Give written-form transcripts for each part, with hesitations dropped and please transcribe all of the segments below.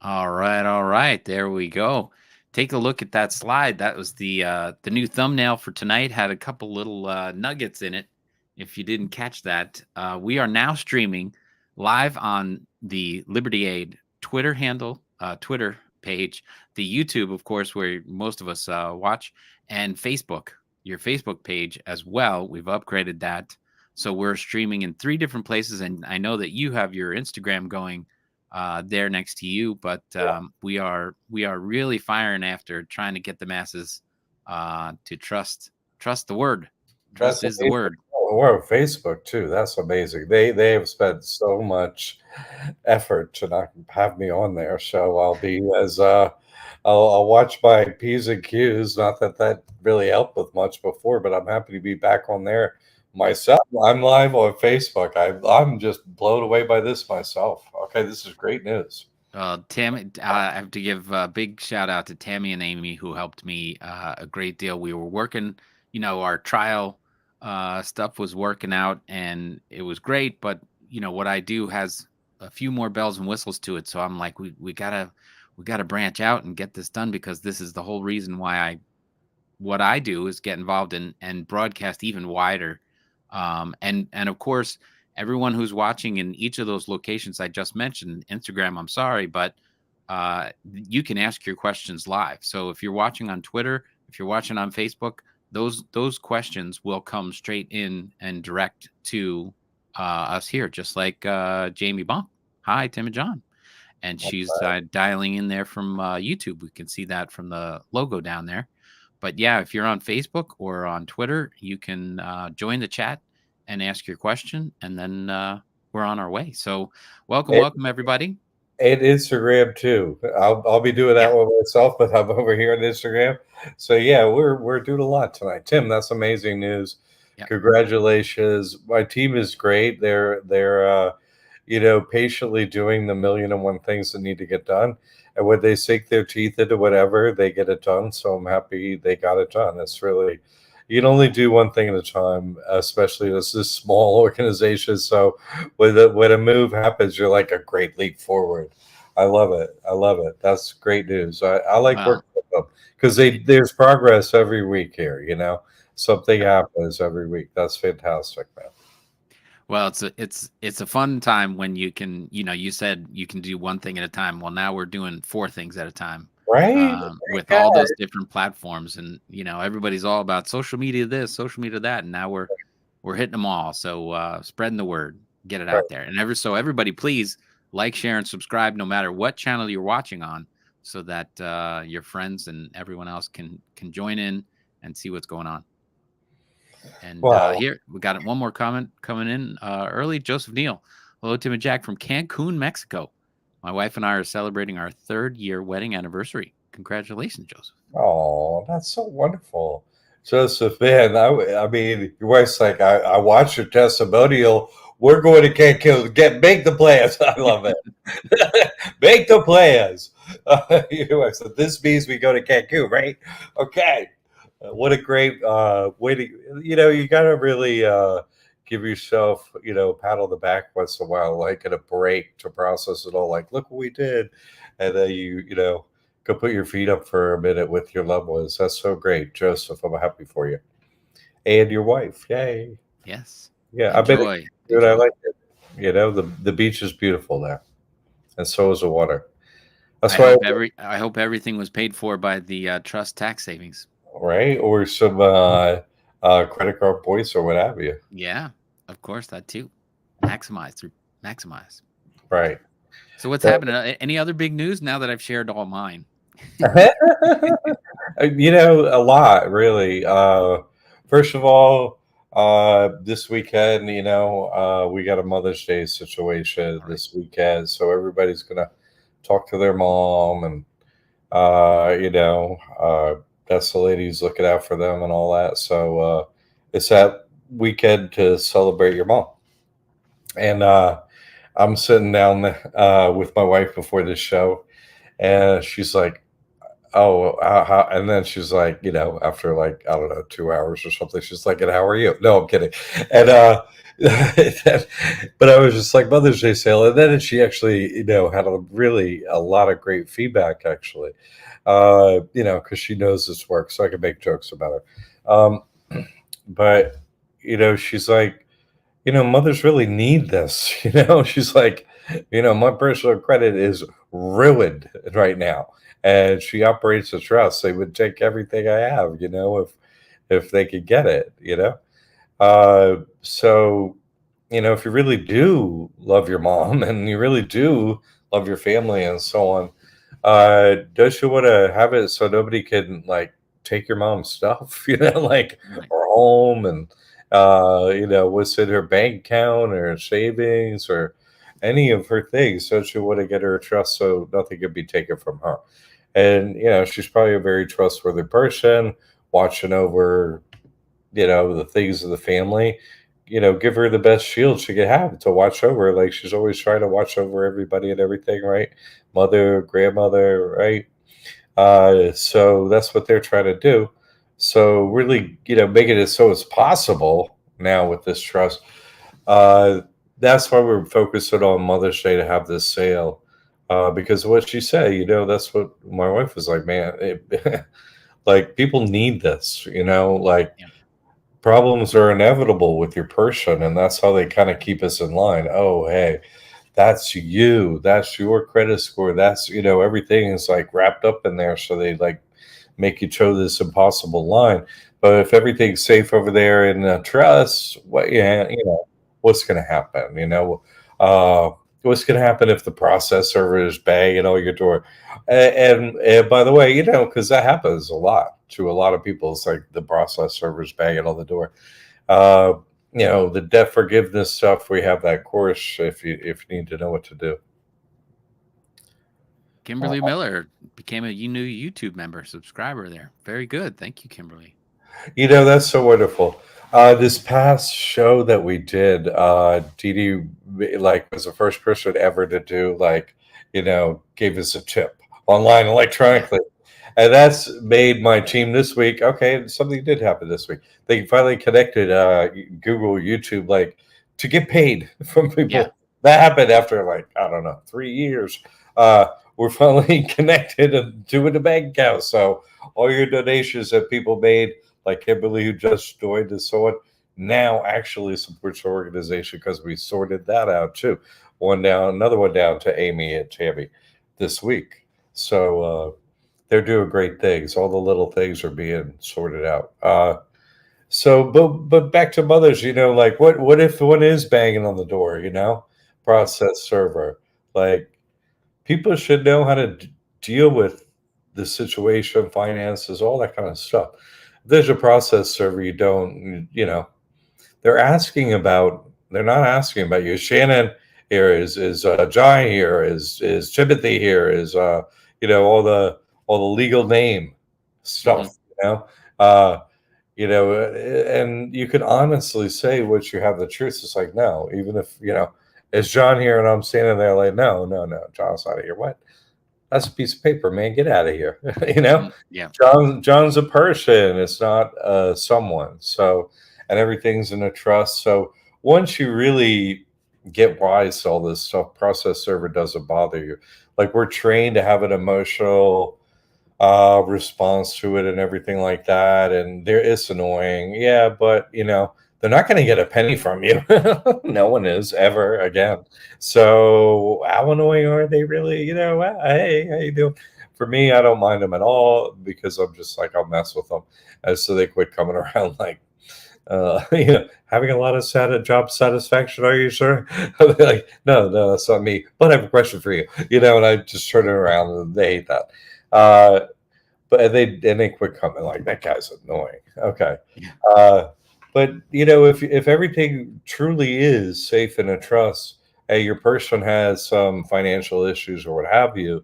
All right, all right. There we go. Take a look at that slide. That was the new thumbnail for tonight. Had a couple little nuggets in it. If you didn't catch that, we are now streaming live on the Liberty Aid Twitter handle, Twitter page, the YouTube, of course, where most of us watch, and Facebook, your Facebook page as well. We've upgraded that, so we're streaming in 3 different places. And I know that you have your Instagram going there next to you. But we are really firing after trying to get the masses to trust the word. Trust That's is the amazing. word. Oh, we're on Facebook too. That's amazing. They have spent so much effort to not have me on there. So I'll watch my P's and Q's. Not that that really helped with much before, but I'm happy to be back on there myself. I'm live on Facebook. I'm just blown away by this myself. Okay, this is great news. Tammy, I have to give a big shout out to Tammy and Amy who helped me a great deal. We were working, our trial stuff was working out and it was great. But what I do has a few more bells and whistles to it. So I'm like, we gotta branch out and get this done, because this is the whole reason why what I do is get involved in and broadcast even wider. And of course, everyone who's watching in each of those locations I just mentioned, Instagram, I'm sorry, but you can ask your questions live. So if you're watching on Twitter, if you're watching on Facebook, those questions will come straight in and direct to us here, just like Jamie Bump. Hi, Tim and John. And she's dialing in there from YouTube. We can see that from the logo down there. But yeah, if you're on Facebook or on Twitter, you can join the chat and ask your question, and then we're on our way. So welcome everybody. And Instagram too. I'll be doing Yeah, that one myself, but I'm over here on Instagram. So yeah, we're doing a lot tonight. Tim, that's amazing news. yeah. Congratulations. My team is great. They're patiently doing the million and one things that need to get done. And when they sink their teeth into whatever, they get it done. So I'm happy they got it done. It's really you can only do one thing at a time, especially as this small organization. So when a move happens, you're like a great leap forward. I love it. I love it. That's great news. I like Well, working with them because there's progress every week here. Something happens every week. That's fantastic, man. well, it's a fun time when you can, you said you can do one thing at a time. Well, now we're doing 4 things at a time, Right? with Yeah. all those different platforms, and everybody's all about social media this, social media that, and now we're hitting them all. So spreading the word, get it Right. out there, and everybody, please like, share, and subscribe, no matter what channel you're watching on, so that your friends and everyone else can join in and see what's going on. And Well, here we got one more comment coming in early. Joseph Neal, hello, Tim and Jack from Cancun, Mexico. My wife and I are celebrating our 3rd-year wedding anniversary. Congratulations, Joseph. oh, that's so wonderful. Joseph, man, I mean, your wife's like, I watched your testimonial. We're going to make the plans. I love it. Make the plans. Your wife said, this means we go to Cancun, right? Okay. What a great way to, you got to really give yourself, a pat on the back once in a while, like, and a break to process it all. Like, look what we did. And then go put your feet up for a minute with your loved ones. That's so great, Joseph. I'm happy for you and your wife. Yay! Yes. Yeah, I've been. Enjoy. Dude, I Enjoy. like it. The beach is beautiful there, and so is the water. I That's why, hope everything was paid for by the trust tax savings. right? Or some credit card points or what have you. Yeah, of course, that too. Maximize. Right. So what's happening? Any other big news now that I've shared all mine? A lot, really. First of all, this weekend, we got a Mother's Day situation All right. this weekend, so everybody's gonna talk to their mom, and that's the lady who's looking out for them and all that. So it's that weekend to celebrate your mom, and I'm sitting down with my wife before this show, and she's like, Oh, how and then she's like, after, like, I don't know, 2 hours or something, she's like, "And how are you?" No, I'm kidding. And, but I was just like, Mother's Day sale, and then she actually, had a lot of great feedback, actually, because she knows this works, so I can make jokes about her. But, she's like, mothers really need this. She's like, my personal credit is ruined right now. And she operates a trust. They would take everything I have, if they could get it, So, if you really do love your mom and you really do love your family and so on, don't you want to have it so nobody can like take your mom's stuff, like Right. her home and what's in her bank account or savings or any of her things? Don't you want to get her a trust so nothing can be taken from her? And she's probably a very trustworthy person, watching over the things of the family. Give her the best shield she could have to watch over. Like she's always trying to watch over everybody and everything, right? Mother, grandmother, right? So that's what they're trying to do. So really, making it so it's possible now with this trust. Uh, that's why we're focusing on Mother's Day to have this sale. Because of what she said, that's what my wife was like, man, like people need this, like Yeah. problems are inevitable with your person, and that's how they kind of keep us in line. Oh, hey, that's you. That's your credit score. That's, everything is like wrapped up in there. So they like make you toe this impossible line. But if everything's safe over there in trust, what, yeah, what's going to happen? Uh, what's going to happen if the process server is banging on your door? And by the way, because that happens a lot to a lot of people. It's like the process server's banging on the door. Uh, the debt forgiveness stuff. We have that course if you need to know what to do. Kimberly Miller became a new YouTube member, subscriber there. Very good. Thank you, Kimberly. That's so wonderful. This past show that we did, Dee Dee like was the first person ever to do like, gave us a tip online Yeah. electronically. And that's made my team this week. Okay, something did happen this week. They finally connected Google, YouTube, like to get paid from Yeah. people. That happened after like, I don't know, 3 years. We're finally connected and doing the bank account. So all your donations that people made, like Kimberly who just joined and so on, now actually supports our organization because we sorted that out too. One down, another one down to Amy and Tammy this week. So they're doing great things. All the little things are being sorted out. But back to mothers, like what if one is banging on the door, process server, like people should know how to deal with the situation, finances, all that kind of stuff. If there's a process server, you don't, they're not asking about you. Shannon here is John here is Timothy here is all the legal name Hmm. stuff, uh and you can honestly say what you have the truth. It's like, no, even if is John here and I'm standing there like, no, no, no, John's not here. What? That's a piece of paper, man. Get out of here. you know, Yeah. John's a person. It's not someone. So, and everything's in a trust. So once you really get wise to all this stuff, process server doesn't bother you. Like we're trained to have an emotional response to it and everything like that. And there is annoying, yeah, but they're not going to get a penny from you. No one is ever again. So how annoying are they really? Hey, how you doing? For me, I don't mind them at all because I'm just like I'll mess with them, and so they quit coming around like. Having a lot of job satisfaction, are you sure? I'll be like, no, no, that's not me. But I have a question for you, and I just turn it around and they hate that. Uh, but they quit coming like that guy's annoying. Okay. Yeah. Uh, but if everything truly is safe in a trust, and your person has some financial issues or what have you,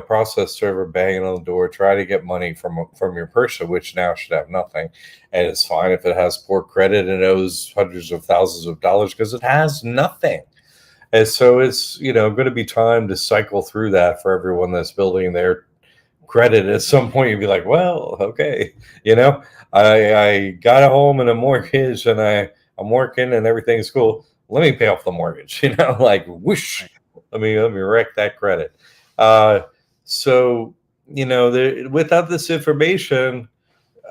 process server banging on the door, try to get money from your person, which now should have nothing, and it's fine if it has poor credit and owes hundreds of thousands of dollars because it has nothing. And so it's going to be time to cycle through that for everyone that's building their credit at some point. You'd be like, well, okay, you know, I got a home and a mortgage, and I'm working and everything's cool. Let me pay off the mortgage, like whoosh. Right. Let me wreck that credit. Uh, so without this information,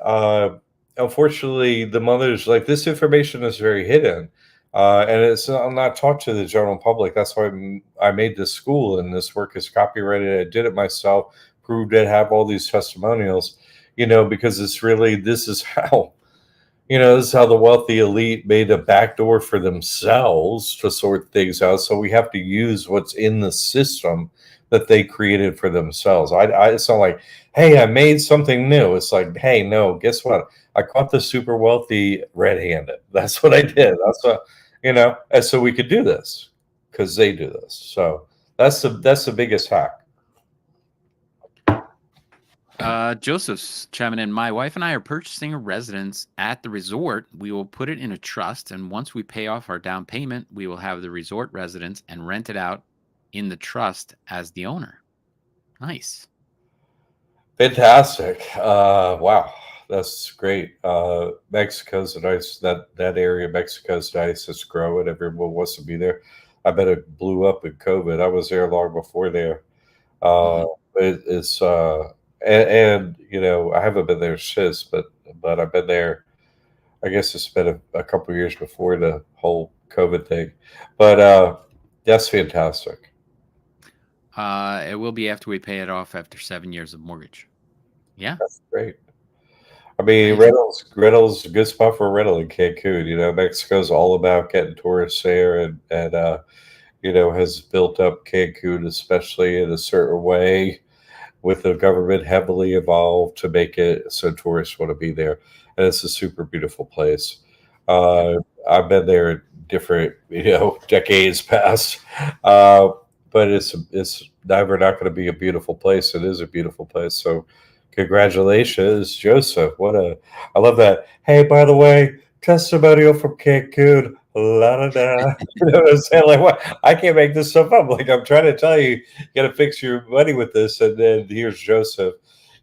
uh, unfortunately, the mothers like this information is very hidden, and it's not taught to the general public. That's why I made this school, and this work is copyrighted. I did it myself, proved it, have all these testimonials, because it's really this is how. This is how the wealthy elite made a backdoor for themselves to sort things out. So we have to use what's in the system that they created for themselves. It's not like, hey, I made something new. It's like, hey, no, guess what? I caught the super wealthy red-handed. That's what I did. And so we could do this because they do this. So that's the biggest hack. Joseph's chiming in. My wife and I are purchasing a residence at the resort. We will put it in a trust, and once we pay off our down payment, we will have the resort residence and rent it out in the trust as the owner. Nice. Fantastic. Wow, that's great. Mexico's a nice that area. of Mexico's nice. It's growing. Everyone wants to be there. I bet it blew up in COVID. I was there long before there. Uh, Hmm. it's and I haven't been there since, but I've been there. I guess it's been a couple of years before the whole COVID thing. But that's fantastic. It will be after we pay it off after 7 years of mortgage. Yeah, That's great. I mean, nice. Reynolds, a good spot for a rental in Cancun. Mexico's all about getting tourists there, and has built up Cancun, especially in a certain way, with the government heavily involved to make it so tourists want to be there. And it's a super beautiful place. Yep. Uh, I've been there in different, decades past, uh, but it's never not going to be a beautiful place. It is a beautiful place. So, congratulations, Joseph. I love that. Hey, by the way, testimonial from Cancun. La da da. You know what I'm saying? Like, what? I can't make this stuff up. Like, I'm trying to tell you, got to fix your money with this. And then here's Joseph.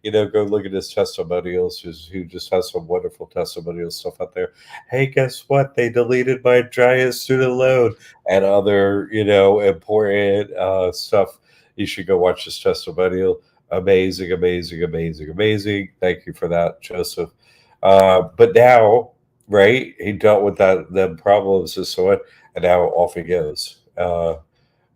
Go look at his testimonials, who just has some wonderful testimonial stuff out there. Hey, guess what? They deleted my giant student loan and other, important stuff. You should go watch his testimonial. Amazing, amazing, amazing, amazing. Thank you for that, Joseph. But now, right, he dealt with the problems and so on, and now off he goes.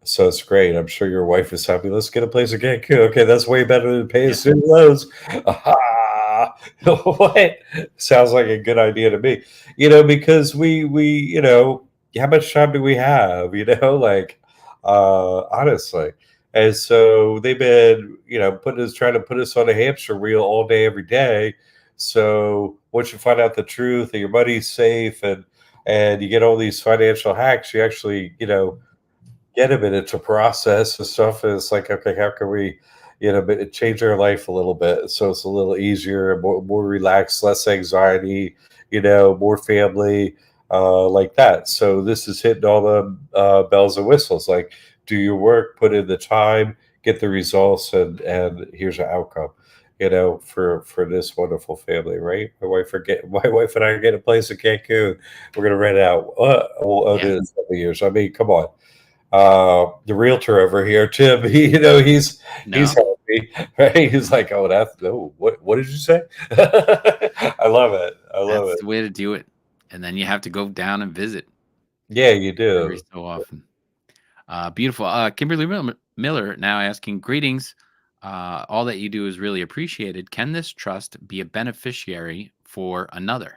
So it's great. I'm sure your wife is happy. Let's get a place in Cancun. Okay, that's way better than paying Yeah. student loans. Aha! What? Sounds like a good idea to me. Because we how much time do we have? Like honestly. And so they've been, trying to put us on a hamster wheel all day, every day. So once you find out the truth and your money's safe and you get all these financial hacks, you actually, get a minute to process the stuff. And it's like, okay, how can we, change our life a little bit so it's a little easier, more relaxed, less anxiety, more family, like that. So this is hitting all the bells and whistles. Like, do your work, put in the time, get the results, and here's an outcome. For this wonderful family, right? My wife and I get a place in Cancun. We're gonna rent it out. We'll own it Yeah. in 7 years. I mean, come on, the realtor over here, Tim. He's No, happy, right? He's like, oh, that's no. What did you say? I love it. I love that's it. the way to do it. And then you have to go down and visit Yeah, you every do. so often. Beautiful. Kimberly Miller now asking, greetings. All that you do is really appreciated. Can this trust be a beneficiary for another?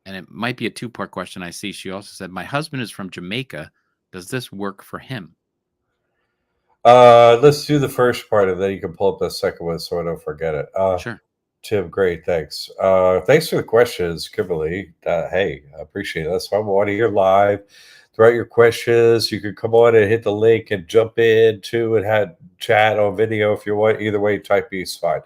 And it might be a two-part question. I see. She also said, my husband is from Jamaica. Does this work for him? Let's do the first part, and then you can pull up the second one so I don't forget it. Sure. Tim, great, thanks. Thanks for the questions, Kimberly. Hey, I appreciate it. That's why I'm on here live. Throw out your questions. You can come on and hit the link and jump in too and have chat on video if you want. Either way, type is fine.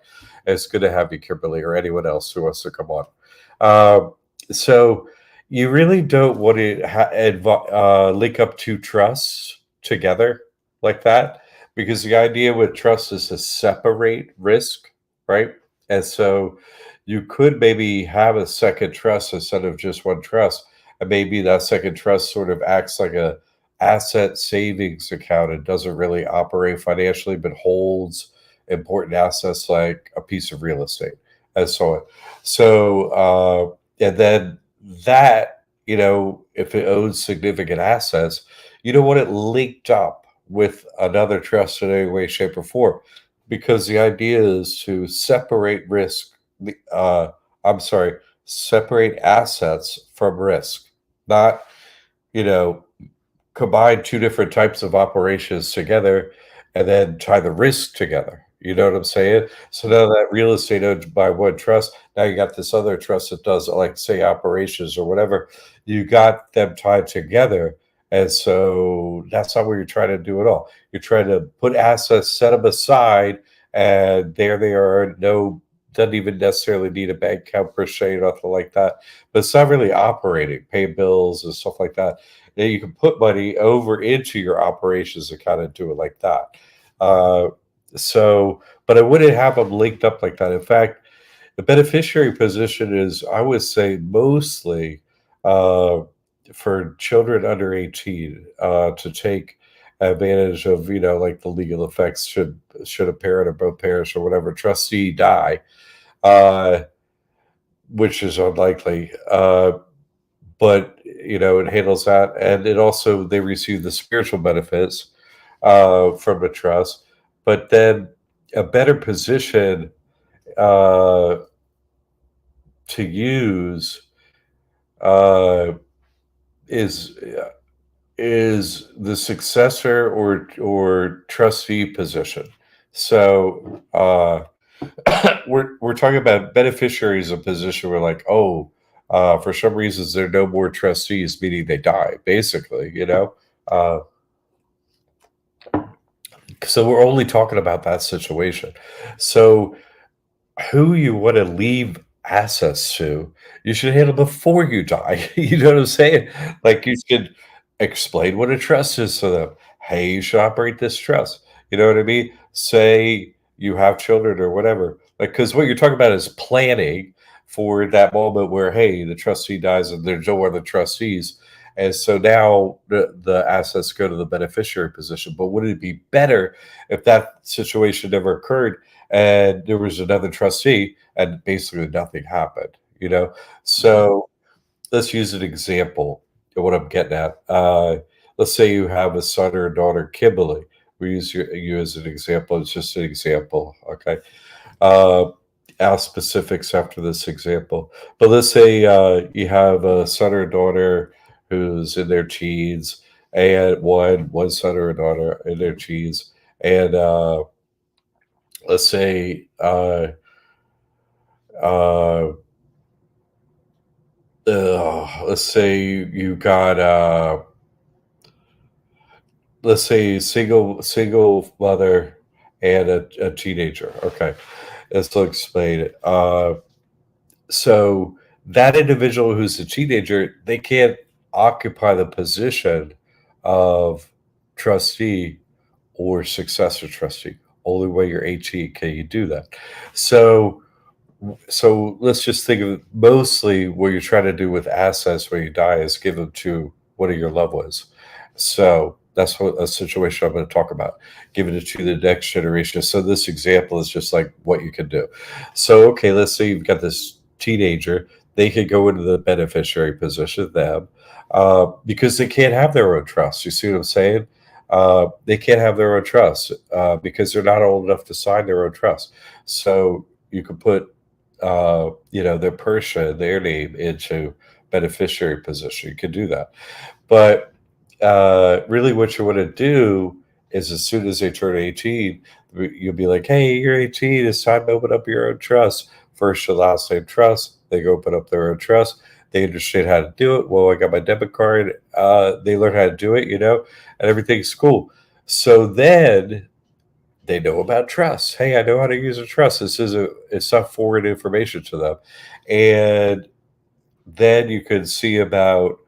It's good to have you, Kimberly, or anyone else who wants to come on. So you really don't want to link up two trusts together like that because the idea with trust is to separate risk, right? And so you could maybe have a second trust instead of just one trust. And maybe that second trust sort of acts like a asset savings account. It doesn't really operate financially, but holds important assets like a piece of real estate and so on. So and then that, if it owns significant assets, you don't want it linked up with another trust in any way, shape, or form, because the idea is to separate risk. Uh, I'm sorry, separate assets from risk, not you know combine two different types of operations together and then tie the risk together. You know what I'm saying? So now that real estate owned by one trust, now you got this other trust that does, like, say, operations or whatever. You got them tied together. And so that's not what you're trying to do at all. You're trying to put assets, set them aside, and there they are. No, doesn't even necessarily need a bank account per se, nothing like that. But it's not really operating, paying bills and stuff like that. Yeah, you can put money over into your operations and kind of do it like that. Uh, but I wouldn't have them linked up like that. In fact, the beneficiary position is, I would say, mostly uh, for children under 18 to take advantage of, like the legal effects should a parent or both parents or whatever trustee die, uh, which is unlikely. But it handles that, and it also they receive the spiritual benefits from the trust. But then a better position uh, to use uh, is is the successor or trustee position. So we're talking about beneficiaries of position. We're like, oh, for some reasons there are no more trustees, meaning they die, basically. Uh, so we're only talking about that situation. So who you want to leave assets to, you should handle before you die. You know what I'm saying? Like, you should explain what a trust is to them. Hey, you should operate this trust. You know what I mean? Say you have children or whatever. Like, because what you're talking about is planning for that moment where, hey, the trustee dies and there's no other trustees. And so now the assets go to the beneficiary position. But would it be better if that situation never occurred and there was another trustee and basically nothing happened? So let's use an example of what I'm getting at. Let's say you have a son or a daughter, Kimberly. We use you as an example. It's just an example. Okay. uh, Ask specifics after this example. But let's say you have a son or daughter who's in their teens, and one son or a daughter in their teens, and let's say uh, let's say you got let's say single mother and a teenager. Okay, let's explain it. So that individual who's a teenager, they can't occupy the position of trustee or successor trustee. Only when you're 18 can you do that. So so let's just think of mostly what you're trying to do with assets when you die is give them to one of your loved ones. So that's what a situation I'm going to talk about, giving it to the next generation. So this example is just like what you can do. So, okay, let's say you've got this teenager. They could go into the beneficiary position, them, because they can't have their own trust. You see what I'm saying? They can't have their own trust because they're not old enough to sign their own trust. So you could put their person, their name into beneficiary position. You can do that. But really what you want to do is as soon as they turn 18, you'll be like, hey, you're 18. It's time to open up your own trust. First and last name trust. They go open up their own trust. They understand how to do it. Well, I got my debit card. They learn how to do it, and everything's cool. So then they know about trust. Hey, I know how to use a trust. It's not foreign information to them. And then you can see about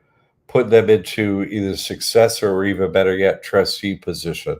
putting them into either successor or even better yet, trustee position.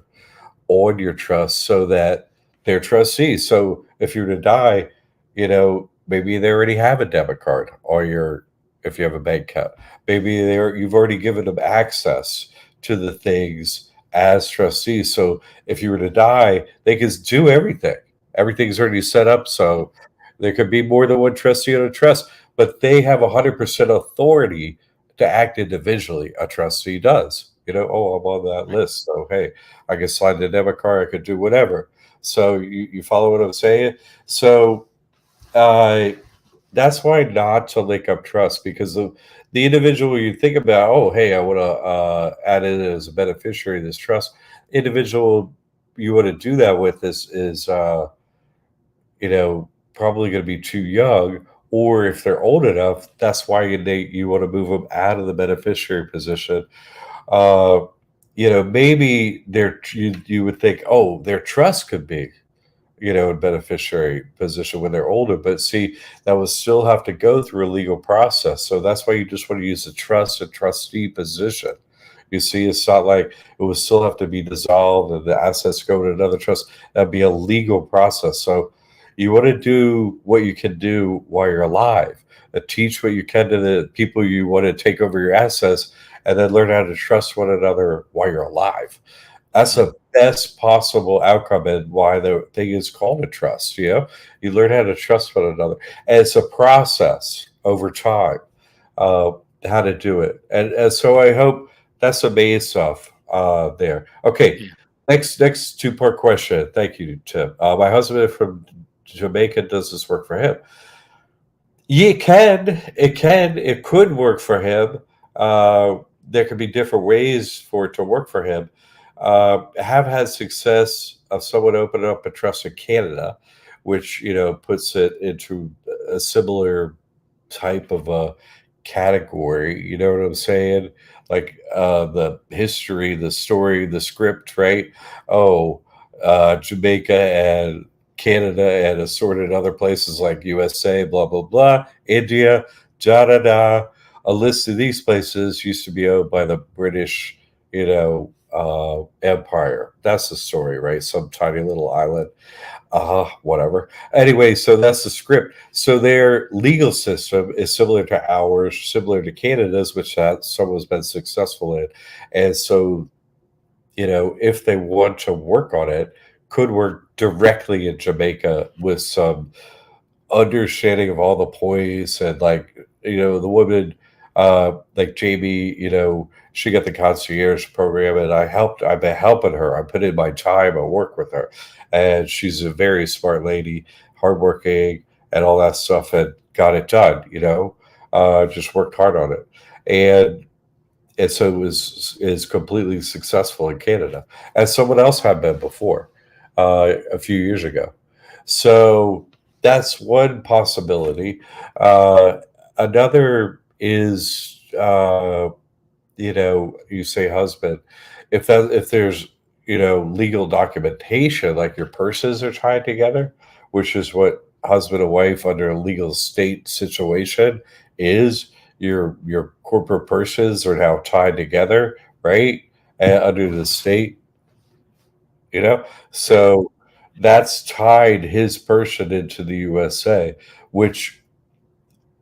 on your trust so that they're trustees. So if you're to die, maybe they already have a debit card or if you have a bank account, maybe you've already given them access to the things as trustees. So if you were to die, they can do everything. Everything's already set up. So there could be more than one trustee on a trust, but they have 100% authority to act individually. A trustee does. Oh, I'm on that Right. list. So, hey, I could slide the debit card, I could do whatever. So you follow what I'm saying? So uh, that's why not to link up trust because the individual you think about, oh, hey, I want to add in as a beneficiary of this trust. Individual you want to do that with is you know, probably going to be too young, or if they're old enough, that's why you want to move them out of the beneficiary position. Uh, maybe you would think, oh, their trust could be, in beneficiary position when they're older. But see, that would still have to go through a legal process. So that's why you just want to use the trust and trustee position. You see, it's not like it would still have to be dissolved and the assets go to another trust. That'd be a legal process. So you want to do what you can do while you're alive. Teach what you can to the people you want to take over your assets, and then learn how to trust one another while you're alive. That's Yeah. the best possible outcome and why the thing is called a trust. You learn how to trust one another. And it's a process over time, uh, how to do it. And so I hope that's the main stuff there. Okay. Yeah. Next two-part question. Thank you, Tim. My husband from Jamaica, does this work for him? Yeah, it could work for him. There could be different ways for it to work for him. Have had success of someone opening up a trust in Canada, which puts it into a similar type of a category. You know what I'm saying? Like the history, the story, the script, right? Oh, Jamaica and Canada and assorted other places like USA, blah, blah, blah, India, da, da, da. A list of these places used to be owned by the British, empire. That's the story, right? Some tiny little island. Whatever. Anyway, so that's the script. So their legal system is similar to ours, similar to Canada's, which that someone's been successful in. And so if they want to work on it, could work directly in Jamaica with some understanding of all the points and like the woman like Jamie, she got the concierge program and I've been helping her. I put in my time, I work with her. And she's a very smart lady, hardworking and all that stuff and got it done, just worked hard on it. And so it was is completely successful in Canada, as someone else had been before, a few years ago. So that's one possibility. Uh, Another is, you say husband. If there's legal documentation, like your purses are tied together, which is what husband and wife under a legal state situation is. Your corporate purses are now tied together, right? Under the state, you know. So that's tied his person into the USA, which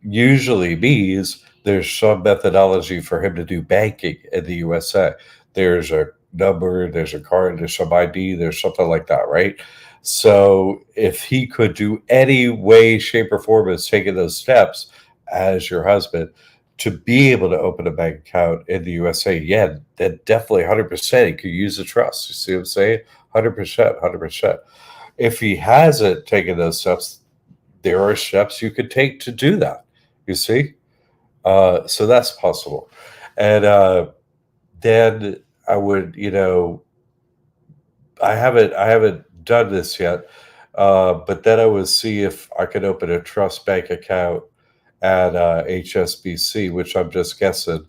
usually means there's some methodology for him to do banking in the USA. There's a number, there's a card, there's some ID, there's something like that, right? So if he could do any way, shape, or form is taking those steps as your husband to be able to open a bank account in the USA, yeah, then definitely 100% he could use the trust. You see what I'm saying? 100%, 100%. If he hasn't taken those steps, there are steps you could take to do that. You see? So that's possible. And then I would, I haven't done this yet, but then I would see if I could open a trust bank account at HSBC, which I'm just guessing,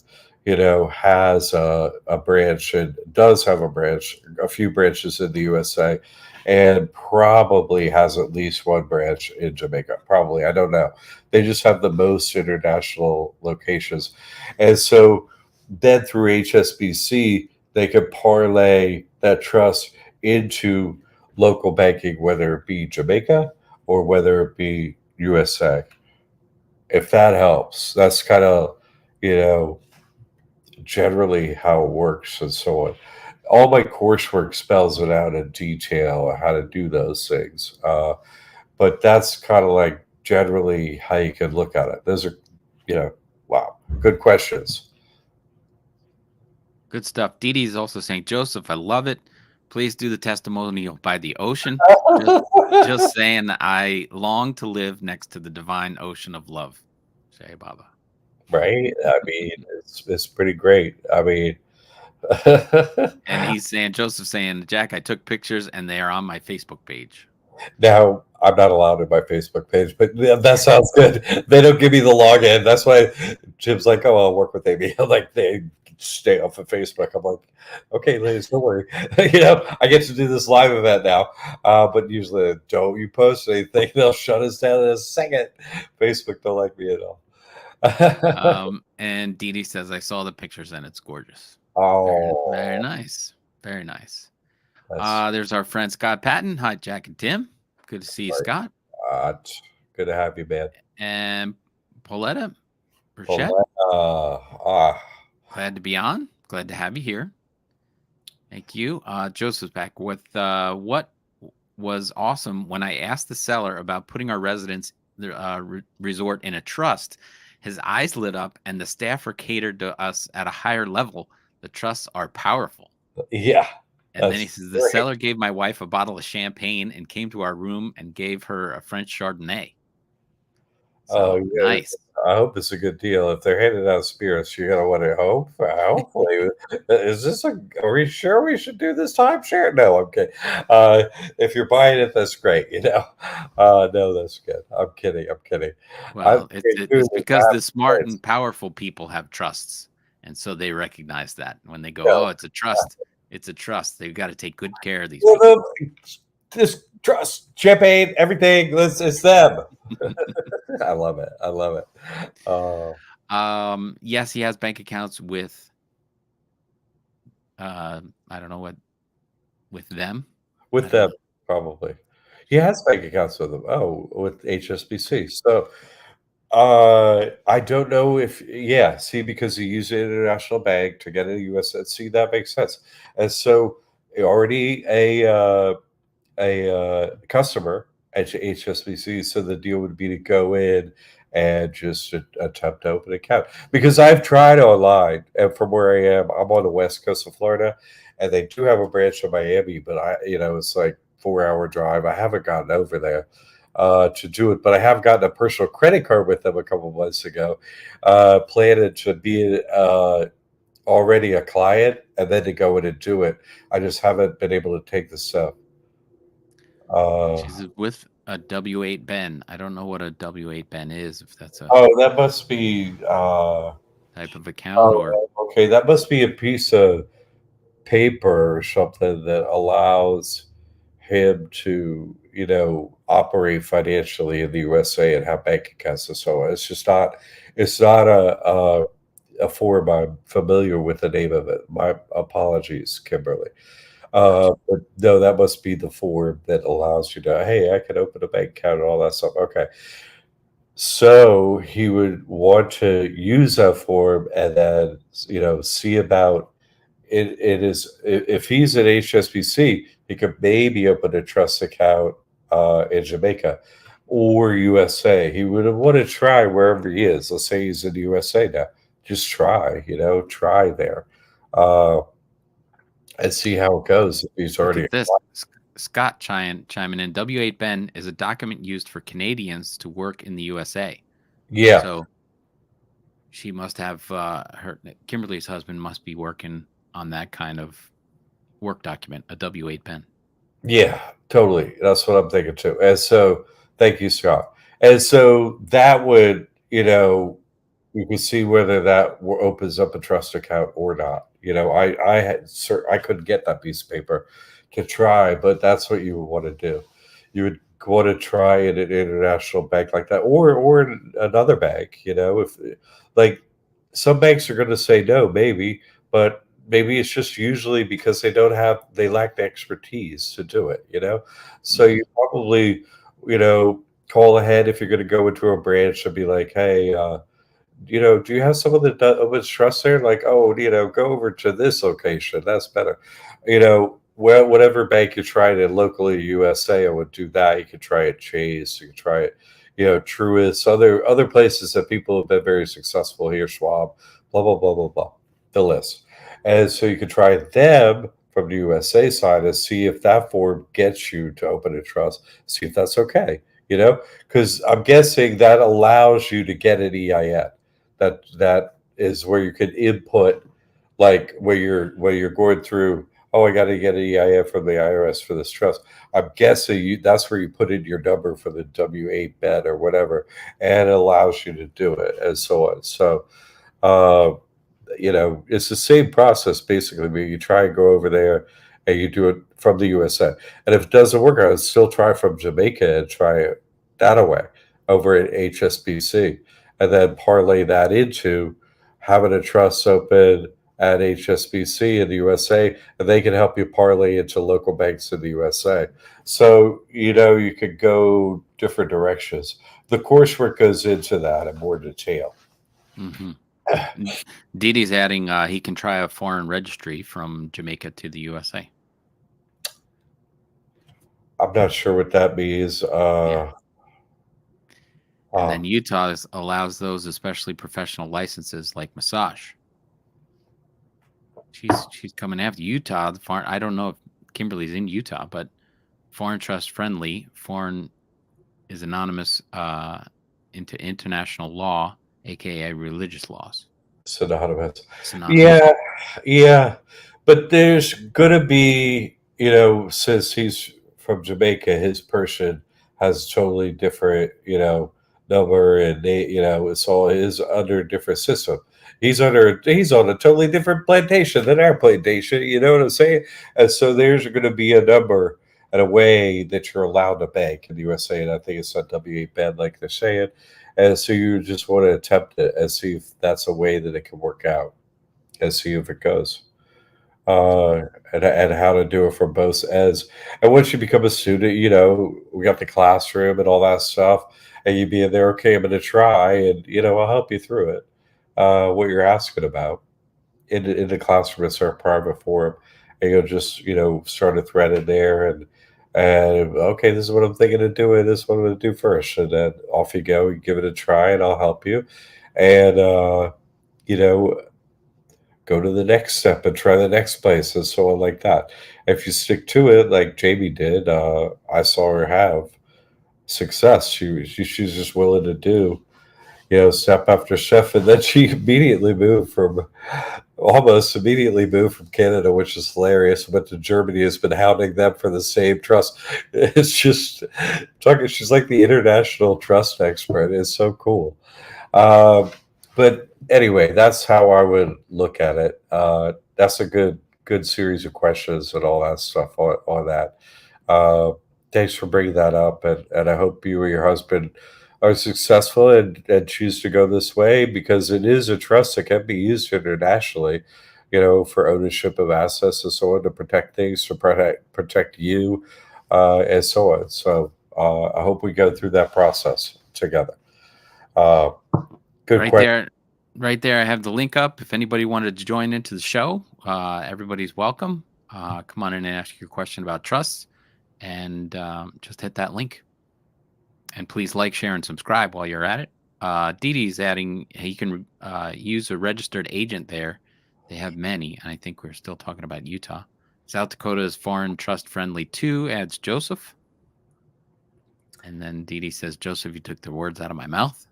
has a branch and does have a branch, a few branches in the USA, and probably has at least one branch in Jamaica. Probably, I don't know. They just have the most international locations, and so then through HSBC they could parlay that trust into local banking, whether it be Jamaica or whether it be USA. If that helps, that's kind of, you know, generally how it works and so on. All my coursework spells it out in detail how to do those things. But that's kind of like generally how you can look at it. Those are, you know, wow, good questions. Good stuff. Dee Dee's also saying, Joseph, I love it. Please do the testimonial by the ocean. Just just saying I long to live next to the divine ocean of love. Say Baba. Right? I mean, it's pretty great. I mean, And he's saying, Joseph saying, Jack, I took pictures and they are on my Facebook page. now I'm not allowed in my Facebook page, but that sounds good. They don't give me the login. That's why Jim's like, "Oh, I'll work with Amy." I'm like, they stay off of Facebook. I'm like, "Okay, ladies, don't worry. I get to do this live event now." But usually, don't you post anything? They'll shut us down in a second. Facebook don't like me at all. And Dee Dee says, I saw the pictures and it's gorgeous. Very, very Oh, nice. Very nice. that's There's our friend Scott Patton. Hi, Jack and Tim. Good to see you, right. Scott. Good to have you, man. And Pauletta Burchett. Paulette, Glad to be on. Glad to have you here. Thank you. Joseph's back with what was awesome when I asked the seller about putting our residence resort in a trust. His eyes lit up, and the staff are catered to us at a higher level. The trusts are powerful. yeah, And then he that's says the great. seller gave my wife a bottle of champagne and came to our room and gave her a French Chardonnay. Oh, So yeah. nice. I hope it's a good deal. If they're handing out spirits, you're gonna want to hope. Hopefully, is this a? Are we sure we should do this timeshare? No, I'm kidding. If you're buying it, that's great. No, that's good. I'm kidding. I'm kidding. I'm Well, doing it's this. because the smart and powerful people have trusts, and so they recognize that when they go, No, "Oh, it's a trust. It's a trust." They've got to take good care of these well, people. this trust, champagne, everything. It's them. I love it. I love it. Uh, Yes, he has bank accounts with I don't know what with them. I with don't them, know probably. He has bank accounts with them. Oh, with HSBC. So, I don't know if yeah, see, because you use an international bank to get a US, see, that makes sense. And so already a customer at HSBC, so the deal would be to go in and just attempt to open an account. Because I've tried online, and from where I am, I'm on the west coast of Florida, and they do have a branch in Miami, but it's like 4 hour drive. I haven't gotten over there to do it, but I have gotten a personal credit card with them a couple months ago, planning to be already a client and then to go in and do it. I just haven't been able to take the step. Uh, she's with a W8 Ben. I don't know what a W8 Ben is. If that's a oh, that must be. type of account or Oh, okay, that must be a piece of paper or something that allows him to, operate financially in the USA and have bank accounts and so on. It's just not. It's not a form I'm familiar with the name of it. My apologies, Kimberly. gotcha. But no, that must be the form that allows you to. Hey, I can open a bank account and all that stuff. Okay. So he would want to use that form and then, see about it. It is if he's at HSBC, he could maybe open a trust account in Jamaica or USA. He would want to try wherever he is. Let's say he's in the USA now. Just try, try there and see how it goes if he's Look already. at this. Scott chiming in. W8 Ben is a document used for Canadians to work in the USA. Yeah, So she must have her Kimberly's husband must be working on that kind of work document, a W8 Ben. yeah, totally. That's what I'm thinking too. And so, thank you, Scott. And so that would, you can see whether that opens up a trust account or not. I couldn't get that piece of paper to try, but that's what you would want to do. You would want to try in an international bank like that, or in another bank. If like some banks are going to say no, maybe, but maybe it's just usually because they lack the expertise to do it, So Hmm. you probably, you know, call ahead if you're going to go into a branch and be like, hey, do you have someone that opens trust there? Like, oh, go over to this location. That's better. Well, whatever bank you try it locally, USA, I would do that. You could try it Chase. You could try it, Truist. Other places that people have been very successful here, Schwab, blah blah blah blah blah. The list, and so you could try them from the USA side and see if that form gets you to open a trust. See if that's okay. Because I'm guessing that allows you to get an EIN. That is where you could input, like where you're going through. Oh, I got to get an EIN from the IRS for this trust. I'm guessing that's where you put in your number for the W-8 bet or whatever, and it allows you to do it and so on. So, uh, it's the same process basically. Where you try and go over there and you do it from the USA. And if it doesn't work out, still try from Jamaica and try it that way over at HSBC. And then parlay that into having a trust open at HSBC in the USA, and they can help you parlay into local banks in the USA. So, you could go different directions. The coursework goes into that in more detail. Hmm. Didi's adding he can try a foreign registry from Jamaica to the USA. I'm not sure what that means. Yeah. And Uh, then Utah allows those, especially professional licenses like massage. She's coming after Utah. The foreign, I don't know if Kimberly's in Utah, but foreign trust friendly. Foreign is anonymous into international law, aka religious laws. synonymous. Synonymous. Yeah, yeah. But there's gonna be, since he's from Jamaica, his person has totally different, number, and it's all is under a different system. He's on a totally different plantation than our plantation, you know what I'm saying? And so there's gonna be a number and a way that you're allowed to bank in the USA, and I think it's a W8 band like they're saying. And so you just want to attempt it and see if that's a way that it can work out and see if it goes. Uh, and how to do it from both ends. And once you become a student, we got the classroom and all that stuff, and you be in there, okay, I'm going to try, and, I'll help you through it. What you're asking about in the classroom, it's our private forum, and you'll just start a thread in there, and okay, this is what I'm thinking of doing. This is what I'm going to do first, and then off you go. You give it a try, and I'll help you, and you know go to the next step and try the next place, and so on like that. If you stick to it, like Jamie did, I saw her have success. She's just willing to do step after step, and then she almost immediately moved from Canada, which is hilarious. Went to Germany, has been hounding them for the same trust. It's just talking. She's like the international trust expert. It's so cool. Um, but anyway, that's how I would look at it. That's a good series of questions and all that stuff on that. Uh, Thanks for bringing that up, and I hope you or your husband are successful and choose to go this way, because it is a trust that can be used internationally, for ownership of assets and so on, to protect things, to protect you, and so on. So I hope we go through that process together. Uh, Good Right question. there, right there. I have the link up. If anybody wanted to join into the show, everybody's welcome. Come on in and ask your question about trusts, and just hit that link. And please like, share, and subscribe while you're at it. Didi's adding he can use a registered agent there. They have many, and I think we're still talking about Utah. South Dakota is foreign trust friendly too, adds Joseph. And then Didi says, Joseph, you took the words out of my mouth.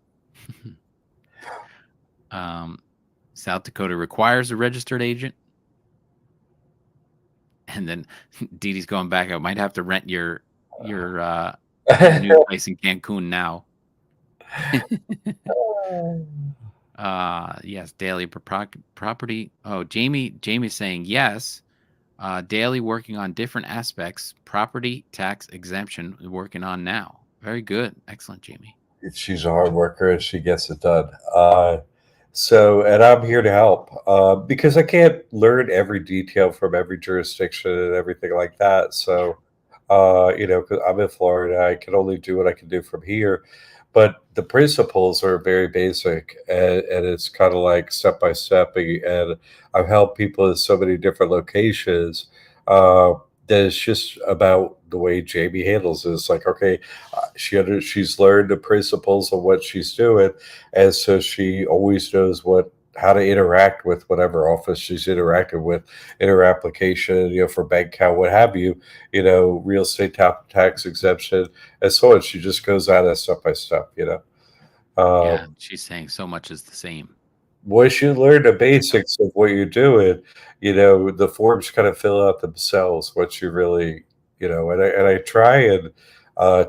um, South Dakota requires a registered agent. And then Didi's going back. I might have to rent your new place in Cancun now. Yes, daily property. Oh, Jamie's saying yes. Daily working on different aspects. Property tax exemption working on now. Very good. Excellent, Jamie. She's a hard worker and she gets it done. So, and I'm here to help because I can't learn every detail from every jurisdiction and everything like that. Yeah. So, because I'm in Florida, I can only do what I can do from here. But the principles are very basic, and it's kind of like step by step. And I've helped people in so many different locations uh, that it's just about the way Jamie handles it. It's like, okay, she's learned the principles of what she's doing, and so she always knows what how to interact with whatever office she's interacting with in her application, for bank account, what have you, real estate tax exemption, and so on. She just goes at it step by step. Yeah, Um, she's saying so much is the same. Once you learn the Yeah. basics of what you're doing, the forms kind of fill out themselves once you really, and I try and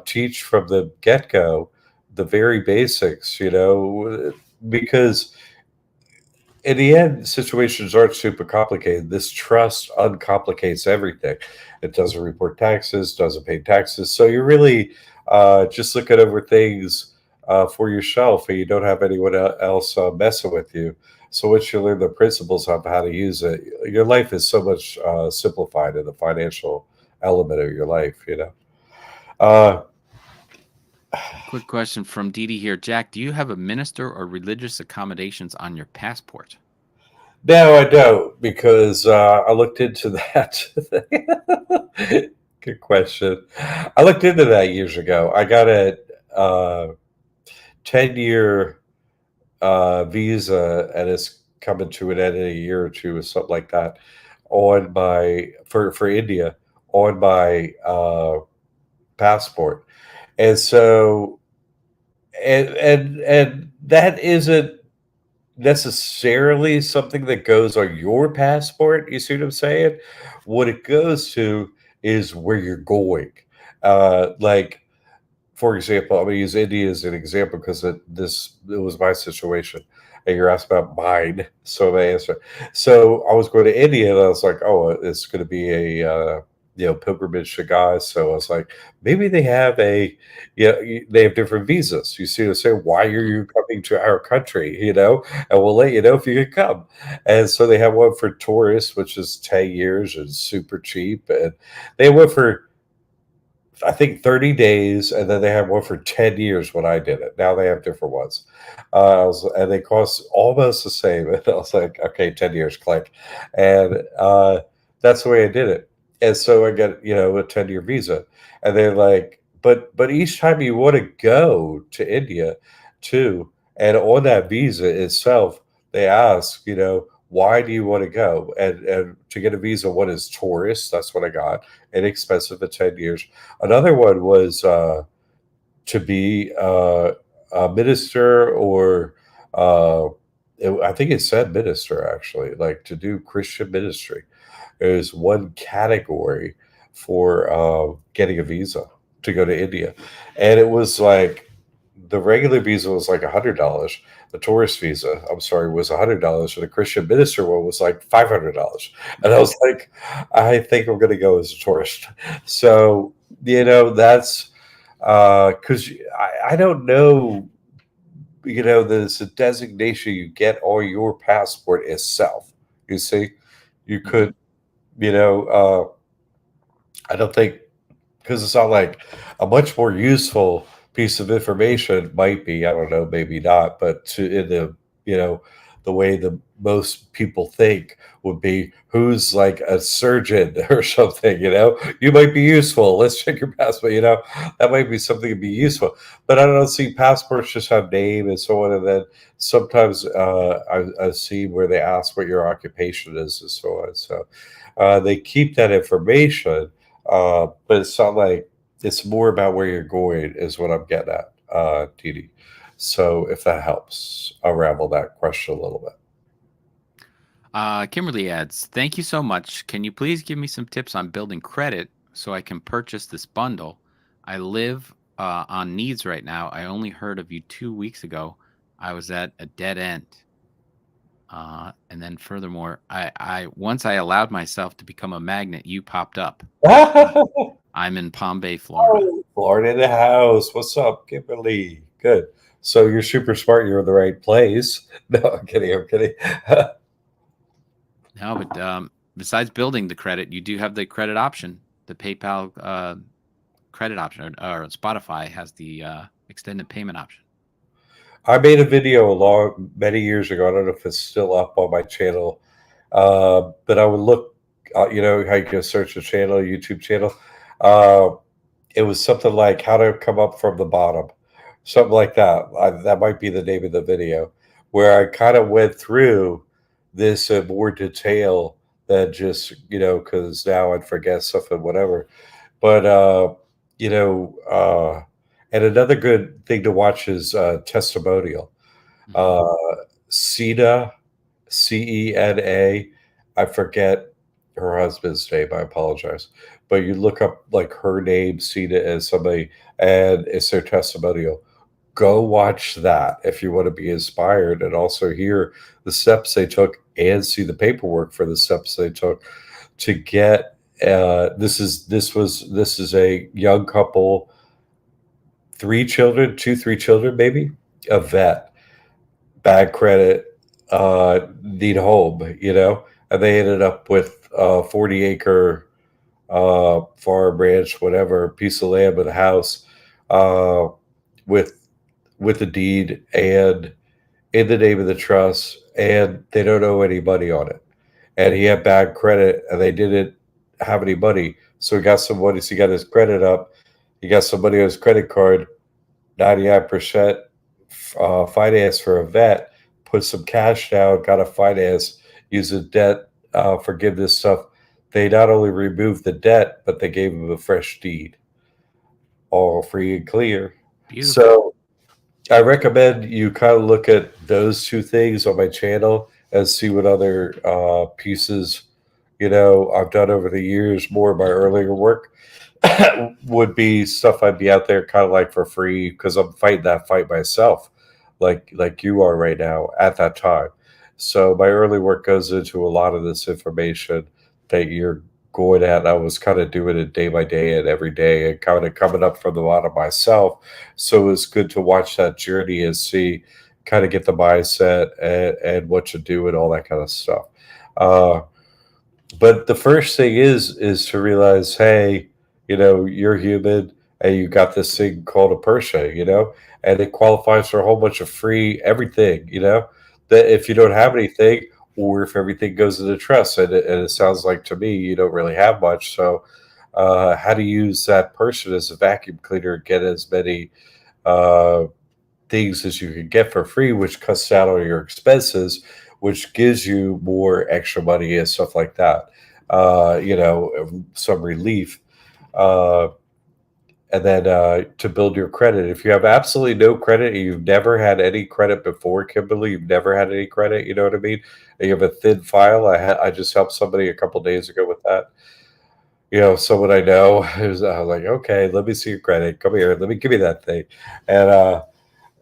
teach from the get go the very basics, because in the end, situations aren't super complicated. This trust uncomplicates everything. It doesn't report taxes, doesn't pay taxes. So you're really just looking over things for yourself, and you don't have anyone else messing with you. So once you learn the principles of how to use it, your life is so much simplified in the financial element of your life. Uh, Quick question from Dee Dee here. Jack, do you have a minister or religious accommodations on your passport? No, I don't because I looked into that. Good question. I looked into that years ago. I got a 10-year visa, and it's coming to an end in a year or two, or something like that, on my for India on my passport, and so and that isn't necessarily something that goes on your passport. You see what I'm saying? What it goes to is where you're going. Like, for example, I'm going to use India as an example because it was my situation, and you're asked about mine, so I'm gonna answer. So I was going to India, and I was like, oh, it's going to be a pilgrimage to God. So I was like, maybe they have they have different visas. You see what I'm saying? Why are Mhm. you coming to our country? And we'll let you know if you can come. And so they have one for tourists, which is 10 years and super cheap, and they have one for I think 30 days, and then they had one for 10 years when I did it. Now they have different ones. And they cost almost the same. And I was like, okay, 10 years, click. And that's the way I did it. And so I got, a 10-year visa. And they're like, but each time you want to go to India too, and on that visa itself, they ask, why do you want to go? And to get a visa, what is tourist? That's what I got. Inexpensive for 10 years. Another one was to be a minister or I think it said minister actually, like to do Christian ministry. There's one category for getting a visa to go to India. And it was like the regular visa was like $100. The tourist visa, I'm sorry, was $100, and the Christian minister one was like $500. And I was like, I think I'm going to go as a tourist. So that's because I don't know. There's a designation you get on your passport itself. You see, you Mhm. could, I don't think because it's not like a much more useful piece of information might be. I don't know, maybe not, but in you know the way the most people think would be who's like a surgeon or something. You might be useful. Let's check your passport. That might be something to be useful. But I don't see passports just have name and so on, and then sometimes I see where they ask what your occupation is and so on. So they keep that information, but it's not like it's more about where you're going, is what I'm getting at, Didi. So if that helps unravel that question a little bit. Kimberly adds, thank you so much. Can you please give me some tips on building credit so I can purchase this bundle? I live on needs right now. I only heard of you 2 weeks ago. I was at a dead end. And then furthermore, I once I allowed myself to become a magnet, you popped up. Uh, I'm in Palm Bay, Florida. Oh, Florida in the house. What's up, Kimberly? good. So you're super smart. You're in the right place. No, I'm kidding. I'm kidding. No, but besides building the credit, you do have the credit option. The PayPal credit option, or Spotify has the extended payment option. I made a video a long many years ago. I don't know if it's still up on my channel, but I would look. You know how you can search a channel, YouTube channel. Uh, it was something like how to come up from the bottom, something like that. That might be the name of the video, where I kind of went through this in more detail than just because now I'd forget stuff and whatever. But you know, and another good thing to watch is testimonial. Mhm. Uh, Cena, Cena. I forget her husband's name. I apologize. But you look up like her name, Cena, as somebody, and it's their testimonial. Go watch that if you want to be inspired and also hear the steps they took and see the paperwork for the steps they took to get. This is a young couple, 3 children, 3 children, maybe a vet, bad credit, need a home, and they ended up with a 40-acre farm, ranch, whatever, piece of land with a house, uh, with a deed and in the name of the trust, and they don't owe any money on it. And he had bad credit, and they didn't have any money, so he got some money. So he got his credit up. He got some money on his credit card, 99% finance for a vet, put some cash down, got a finance, use a debt forgiveness stuff. They not only removed the debt, but they gave him a fresh deed, all free and clear. Beautiful. So I recommend you kind of look at those two things on my channel and see what other pieces I've done over the years. More of my earlier work would be stuff I'd be out there kind of like for free because I'm fighting that fight myself, like you are right now at that time. So my early work goes into a lot of this information that you're going at. I was kind of doing it day by day and every day and kind of coming up from the bottom myself. So it's good to watch that journey and see, kind of get the mindset and what to do and all that kind of stuff. Uh, but the first thing is to realize, hey, you're human and you got this thing called a Porsche, and it qualifies for a whole bunch of free everything, that if you don't have anything or if everything goes into trust, and it sounds like to me you don't really have much. So how to use that person as a vacuum cleaner, get as many uh, things as you can get for free, which cuts down on your expenses, which gives you more extra money and stuff like that. Some relief. Uh, and then to build your credit. If you have absolutely no credit and you've never had any credit before, Kimberly, you've never had any credit, you know what I mean? And you have a thin file. I just helped somebody a couple days ago with that. Someone I know, I was like, okay, let me see your credit. Come here, let me give me that thing. And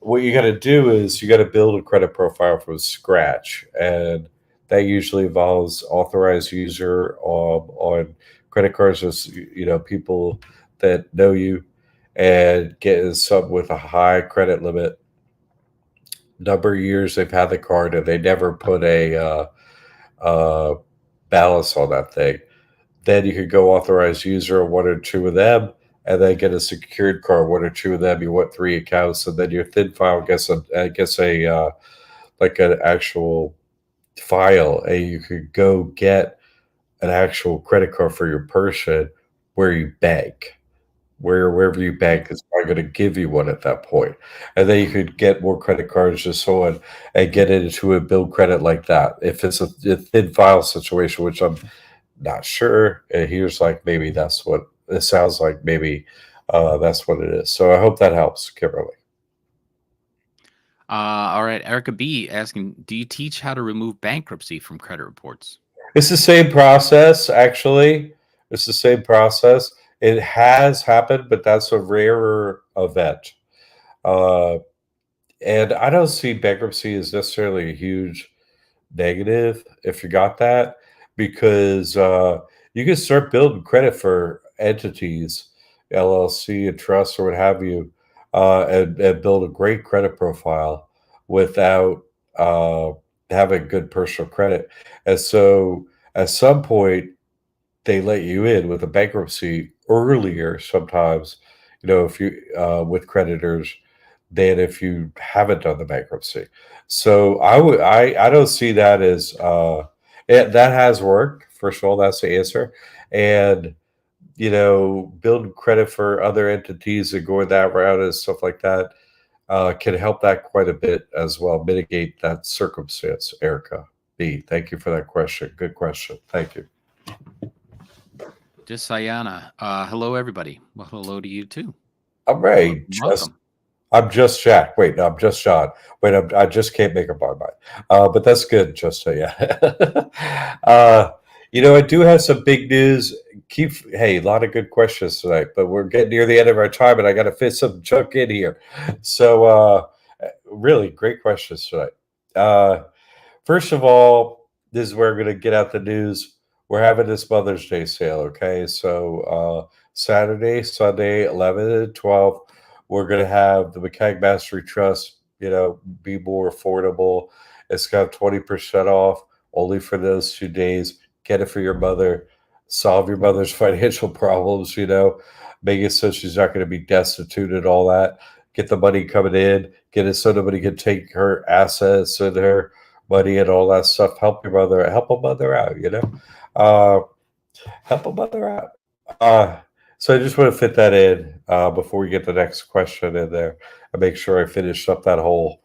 what you got to do is you got to build a credit profile from scratch, and that usually involves authorized user on credit cards, as people that know you, and getting some with a high credit limit, number of years they've had the card, and they never put a uh, balance on that thing. Then you could go authorized user on one or two of them, and then get a secured card, one or two of them. You want 3 accounts, and then your thin file gets a like an actual file, and you could go get an actual credit card for your person where you bank. Wherever you Mhm. bank is probably going to give you one at that point, and then you could get more credit cards, just so on, and get into a build credit like that. If it's a thin file situation, which I'm not sure. And he was like, maybe that's what it sounds like. Maybe that's what it is. So I hope that helps, Kimberly. All right, Erica B asking, do you teach how to remove bankruptcy from credit reports? It's the same process, actually. It's the same process. It has happened, but that's a rarer event. Uh, and I don't see bankruptcy as necessarily a huge negative if you got that, because you can start building credit for entities, LLC and trusts or what have you. and build a great credit profile without uh, having good personal credit. And so at some point, they let you in with a bankruptcy earlier sometimes, if you with creditors than if you haven't done the bankruptcy. So I don't see that as that has worked. First of all, that's the answer. And build credit for other entities and going that route and stuff like that can help that quite a bit as well, mitigate that circumstance. Erica B, thank you for that question. Good question. Thank you. Just Sayana. Hello, everybody. Well, hello to you too. All right, Welcome, welcome. I'm just Jack. Wait, no, I'm just John. Wait, I just can't make up my mind. But that's good, just so yeah. uh, I do have some big news. Hey, a lot of good questions tonight, but we're getting near the end of our time, and I got to fit some junk in here. So, really great questions tonight. Uh, First of all, this is where I'm going to get out the news. We're having this Mother's Day sale, okay? So Saturday, Sunday, 11 and 12, we're going to have the McCaig Mastery Trust, be more affordable. It's got 20% off only for those 2 days. Get it for your mother. Solve your mother's financial problems, make it so she's not going to be destitute and all that. Get the money coming in. Get it so nobody can take her assets and her money and all that stuff. Help a mother out, uh, help a mother out. So I just want to fit that in before we get the next question in there and make sure I finish up that whole.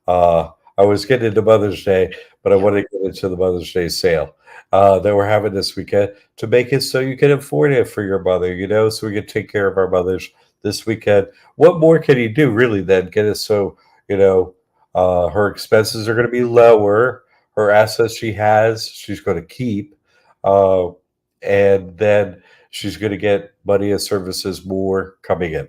I was getting into Mother's Day, but I Yeah. want to get into the Mother's Day sale that we're having this weekend to make it so you can afford it for your mother, so we can take care of our mothers this weekend. What more can you do, really, then get it so, her expenses are going to be lower, her assets she has, she's going to keep. Uh, and then she's going to get money and services more coming in,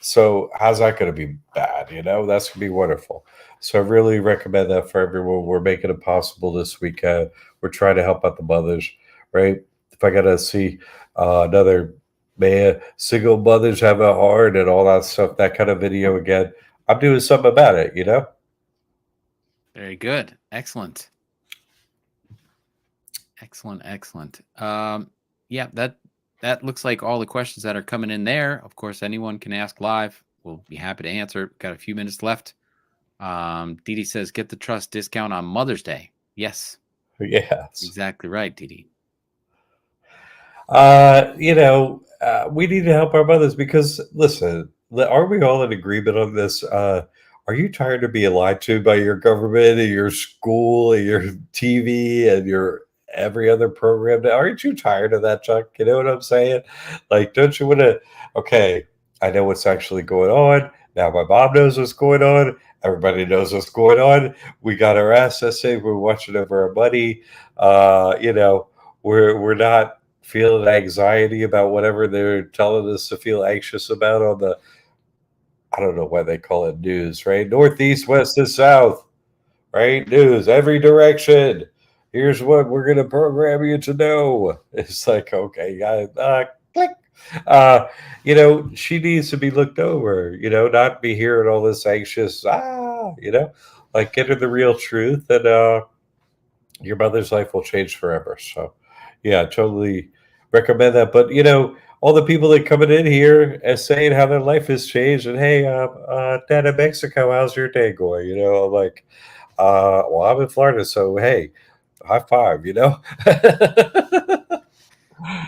so how's that going to be bad? That's going to be wonderful. So I really recommend that for everyone. We're making it possible this weekend. We're trying to help out the mothers, right? If I got to see another man, single mothers have a heart and all that stuff, that kind of video again, I'm doing something about it. Very good. Excellent. Excellent. Excellent. Yeah, that looks like all the questions that are coming in there. Of course, anyone can ask live. We'll be happy to answer. Got a few minutes left. Didi says, get the trust discount on Mother's Day. Yes, Yes. exactly right, Didi. We need to help our mothers because, listen, are we all in agreement on this? Are you tired of being lied to by your government and your school and your TV and your every other program? Aren't you tired of that, Chuck? You know what I'm saying? Like, don't you want to? Okay, I know what's actually going on. Now my mom knows what's going on. Everybody knows what's going on. We got our assets saved. We're watching over our money. We're not feeling anxiety about whatever they're telling us to feel anxious about on the, I don't know why they call it news, right? Northeast, west, and south, right? News, every direction. Here's what we're going to program you to know. It's like, okay, click. She needs to be looked over, not be hearing all this anxious, like get her the real truth and, your mother's life will change forever. So, yeah, totally recommend that. But all the people that coming in here and saying how their life has changed, and hey, Dad in Mexico, how's your day going? I'm like, well, I'm in Florida, so hey, high five.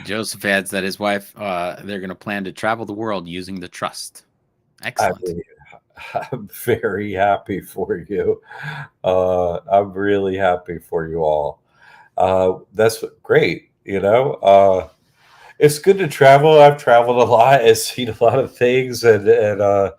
Joseph adds that his wife, they're going to plan to travel the world using the trust. I Excellent. mean, I'm very happy for you. I'm really happy for you all. That's great. It's good to travel. I've traveled a lot and seen a lot of things, and I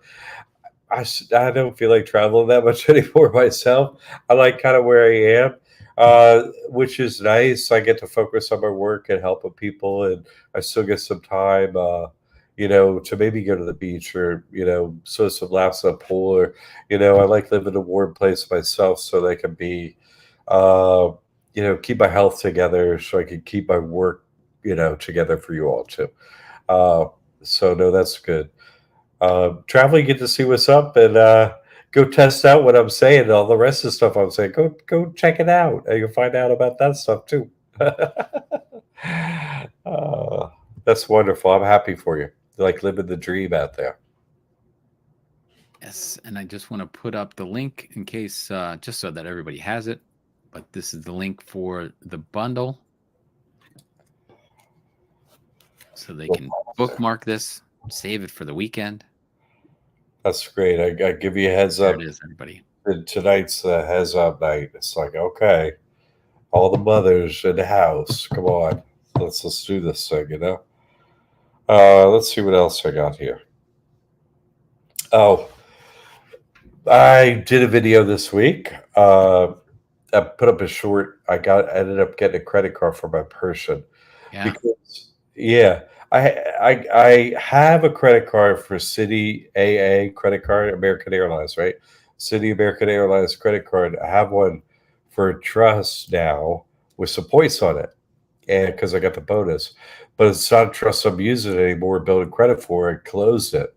don't feel like traveling that much anymore myself. I like kind of where I am, which is nice. I get to focus on my work and helping people, and I still get some time, to maybe go to the beach or so some laps in a pool, or I like living in a warm place myself so that I can be, uh, keep my health together, so I can keep my work, together for you all too. Uh, so no, that's good. Traveling, you get to see what's up and go test out what I'm saying. And all the rest of the stuff I'm saying, go check it out, and you'll find out about that stuff too. uh, that's wonderful. I'm happy for you. Like living the dream out there. Yes, and I just want to put up the link in case, just so that everybody has it. But this is the link for the bundle, so they can bookmark this, save it for the weekend. That's great. I give you a heads There it up. is, everybody. Tonight's heads up night. It's like, okay, all the mothers in the house, come on, let's do this thing. Let's see what else I got here. Oh, I did a video this week. I put up a short. Ended up getting a credit card for my person Yeah, because yeah, I have a credit card for City AA credit card, American Airlines, right? City American Airlines credit card. I have one for trust now with some points on it, and because I got the bonus, but it's not a trust I'm using anymore. Building credit for it, closed it.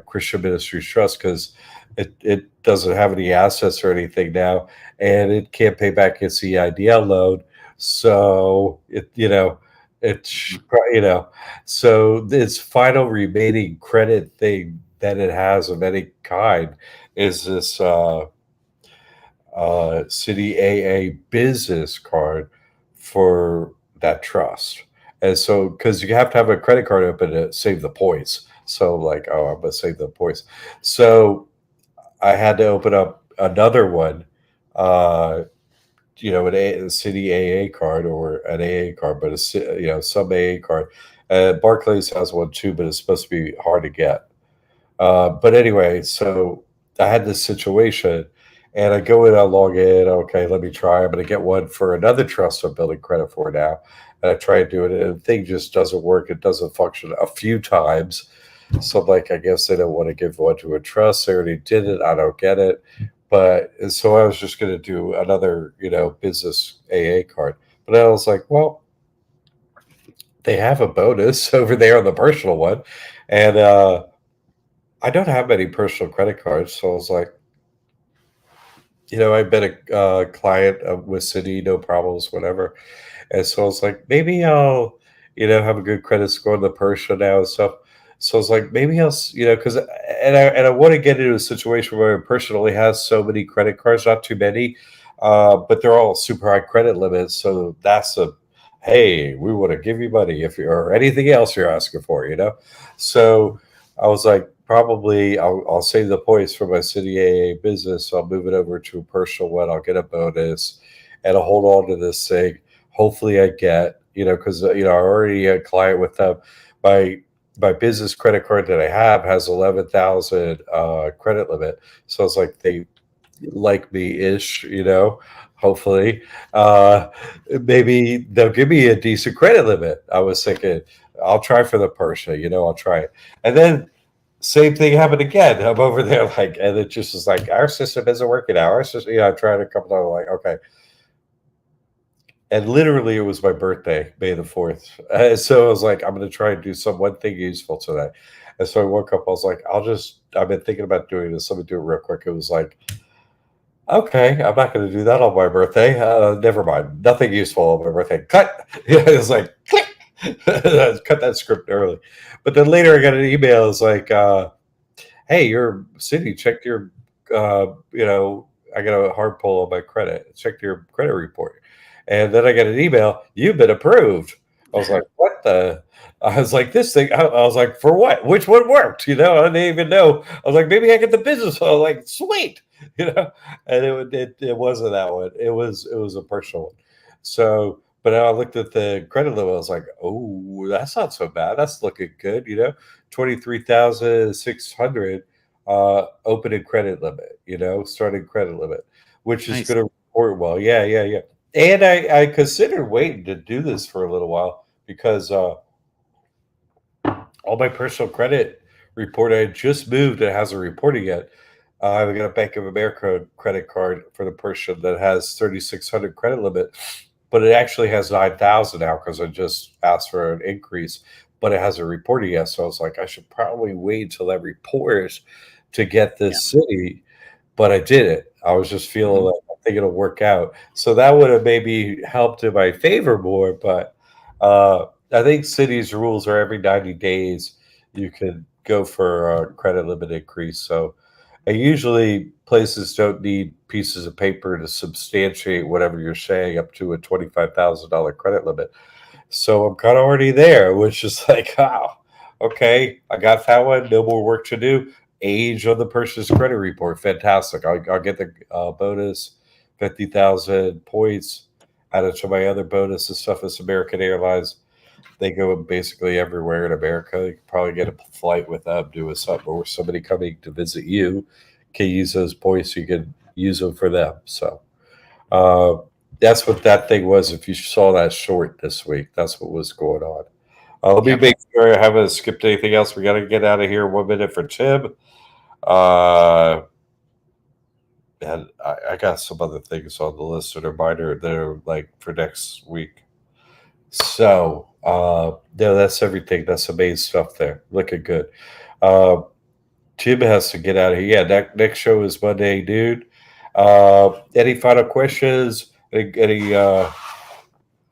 Christian Ministries Trust because it doesn't have any assets or anything now, and it can't pay back its EIDL loan. So it's mm, so its final remaining credit thing that it has of any kind is this City AA business card for that trust. And so, because you have to have a credit card open to save the points. So, like, oh, I'm going to save the points. So, I had to open up another one, uh, a City AA card or an AA card, but some AA card. Barclays has one too, but it's supposed to be hard to get. But anyway, so I had this situation, and I go in, I log in. Okay, let me try. I'm going to get one for another trust I'm building credit for now. And I try to do it, and the thing just doesn't work. It doesn't function a few times. So, I'm like, I guess they don't want to give one to a trust. They already did it. I don't get it. But and so I was just going to do another, business AA card. But I was like, well, they have a bonus over there on the personal one. And I don't have many personal credit cards, so I was like, I've been a client with Citi, no problems, whatever. And so I was like, maybe I'll, have a good credit score on the personal now and stuff. So I was like, maybe because and I want to get into a situation where a person only has so many credit cards, not too many, but they're all super high credit limits. So that's a hey, we want to give you money if you or anything else you're asking for. So I was like, probably I'll save the points for my City AA business. So I'll move it over to a personal one. I'll get a bonus, and I'll hold on to this thing. Hopefully, I get because I already a client with them. My my business credit card that I have has 11,000 credit limit. So it's like they like me ish. Hopefully, uh, maybe they'll give me a decent credit limit. I was thinking I'll try for the person. I'll try it, and then same thing happened again. I'm over there like, and it just is like our system isn't working out. Our system, I tried a couple times. Like, okay, and literally it was my birthday, May the 4th. So I was like, I'm going to try and do one thing useful today. And so I woke up. I was like, I've been thinking about doing this. Let me do it real quick. It was like, okay, I'm not going to do that on my birthday. Never mind. Nothing useful on my birthday. Cut. It was like, click. Cut that script early. But then later I got an email. It's like, hey, your city checked your, I got a hard pull on my credit. Checked your credit report. And then I got an email, you've been approved. I was like, what the? I was like, this thing, I was like, for what? Which one worked? I didn't even know. I was like, maybe I get the business. I was like, sweet, and it wasn't that one. It was a personal one. So, but I looked at the credit limit. I was like, oh, that's not so bad. That's looking good. 23,600 opening credit limit, starting credit limit, which is nice. going to report well. Yeah, yeah, yeah. And I considered waiting to do this for a little while because all my personal credit report, I had just moved and it hasn't reported yet. I've got a Bank of America credit card for the person that has 3,600 credit limit, but it actually has 9,000 now because I just asked for an increase. but it hasn't reported yet. So I was like, I should probably wait till that reports to get Yeah. this city, but I didn't. I was just feeling Mhm. like I think it'll work out. So that would have maybe helped in my favor more. But I think cities' rules are every 90 days you can go for a credit limit increase. So and usually places don't need pieces of paper to substantiate whatever you're saying up to a $25,000 credit limit. So I'm kind of already there, which is like, wow, okay, I got that one. No more work to do. Age of the person's credit report, fantastic. I'll get the bonus, 50,000 points added to my other bonus and stuff. As American Airlines, they go basically everywhere in America. You can probably get a flight with them, do a something, or somebody coming to visit you can use those points. You can use them for them. So uh, that's what that thing was. If you saw that short this week, that's what was going on. Let me Yep. make sure I haven't skipped anything else. We got to get out of here. 1 minute for Tim. Uh, and I got some other things on the list that are minor that are like for next week. So, no, that's everything. That's the main stuff there. Looking good. Uh, Tim has to get out of here. Yeah, next show is Monday, dude. Any final questions?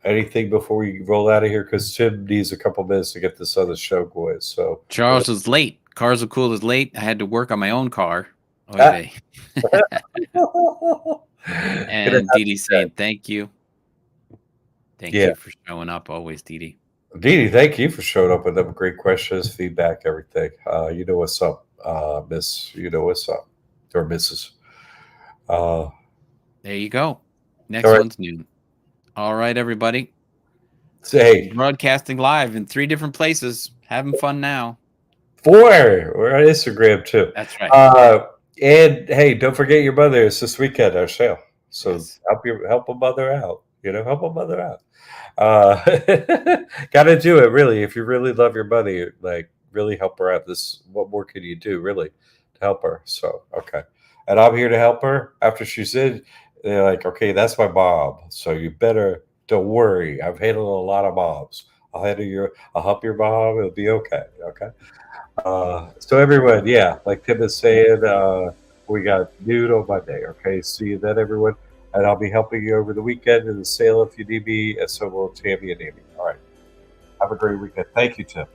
Anything before we roll out of here? Because Tim needs a couple minutes to get this other show going. So, Charles is late. Cars are cool is late. I had to work on my own car. Oy ah. vey. Gonna And have Dee Dee to, saying thank you. Thank yeah. you for showing up always, Dee Dee. Dee, thank you for showing up with them great questions, feedback, everything. You know what's up, Miss. You know what's up, or Mrs. Uh, There you go. all Next right. one's noon. All right, everybody. Say, Broadcasting live in 3 different places. Having fun now. four. We're on Instagram too. That's right. Uh, and hey, don't forget your mother. It's this weekend our sale, so Yes. help a mother out. Help a mother out. Uh, gotta do it really. If you really love your mother, like really help her out. This, what more can you do really to help her? So okay, and I'm here to help her. After she's in, they're like, okay, that's my mom. So you better don't worry. I've handled a lot of moms. I'll help your mom. It'll be okay. Okay. So everyone, yeah, like Tim is saying, we got nude on Monday. Okay, see you then, everyone, and I'll be helping you over the weekend in the sale if you need me, and so will Tammy and Amy. All right, have a great weekend. Thank you, Tim.